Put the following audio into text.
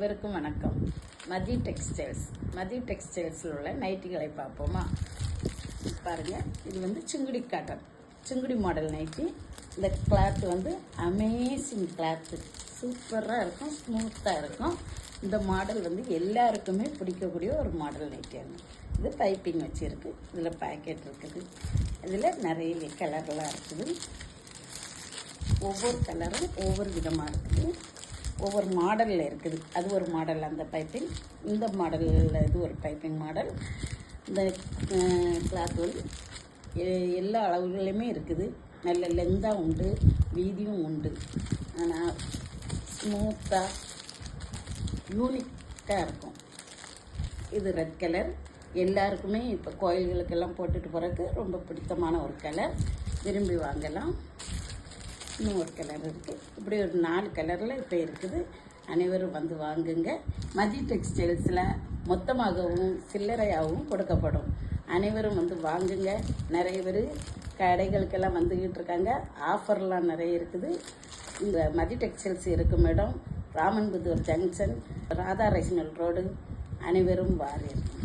அனைவருக்கும் வணக்கம். மதி டெக்ஸ்டைல்ஸில் உள்ள நைட்டிகளை பார்ப்போமா? பாருங்கள், இது வந்து சிங்குடி காட்டன், சிங்குடி மாடல் நைட்டி. இந்த கிளாத் வந்து அமேசிங் கிளாத்து, சூப்பராக இருக்கும், ஸ்மூத்தாக இருக்கும். இந்த மாடல் வந்து எல்லாருக்குமே பிடிக்கக்கூடிய ஒரு மாடல் நைட்டியாங்க. இது பைப்பிங் வச்சுருக்கு, இதில் பேக்கெட் இருக்குது, இதில் நிறைய கலர்லாம் இருக்குது. ஒவ்வொரு கலரும் ஒவ்வொரு விதமாக இருக்குது, ஒவ்வொரு மாடலில் இருக்குது. அது ஒரு மாடல் அந்த பைப்பிங். இந்த மாடலில் இது ஒரு பைப்பிங் மாடல். இந்த கிளாத் வந்து எல்லா அளவுகளையுமே இருக்குது. நல்ல லெந்தாக உண்டு, வீதியும் உண்டு. ஆனால் ஸ்மூத்தாக யூனிக்காக இருக்கும். இது ரெட் கலர். எல்லாருக்குமே இப்போ கோயில்களுக்கெல்லாம் போட்டுட்டு போகிறதுக்கு ரொம்ப பிடித்தமான ஒரு கலர், விரும்பி வாங்கலாம். இன்னும் ஒரு கலர் இருக்குது. இப்படி ஒரு 4 கலரில் இப்போ இருக்குது. அனைவரும் வந்து வாங்குங்க. மதி டெக்ஸ்டைல்ஸில் மொத்தமாகவும் சில்லறையாகவும் கொடுக்கப்படும். அனைவரும் வந்து வாங்குங்க. நிறைய பேர் கடைகளுக்கெல்லாம் வந்துக்கிட்டு இருக்காங்க. ஆஃபர்லாம் நிறைய இருக்குது. இந்த மதி டெக்ஸ்டைல்ஸ் இருக்கும் இடம் ராமன்புத்தூர் ஜங்ஷன், ராதா ரேஷனல் ரோடு. அனைவரும் வாரீர்கள்.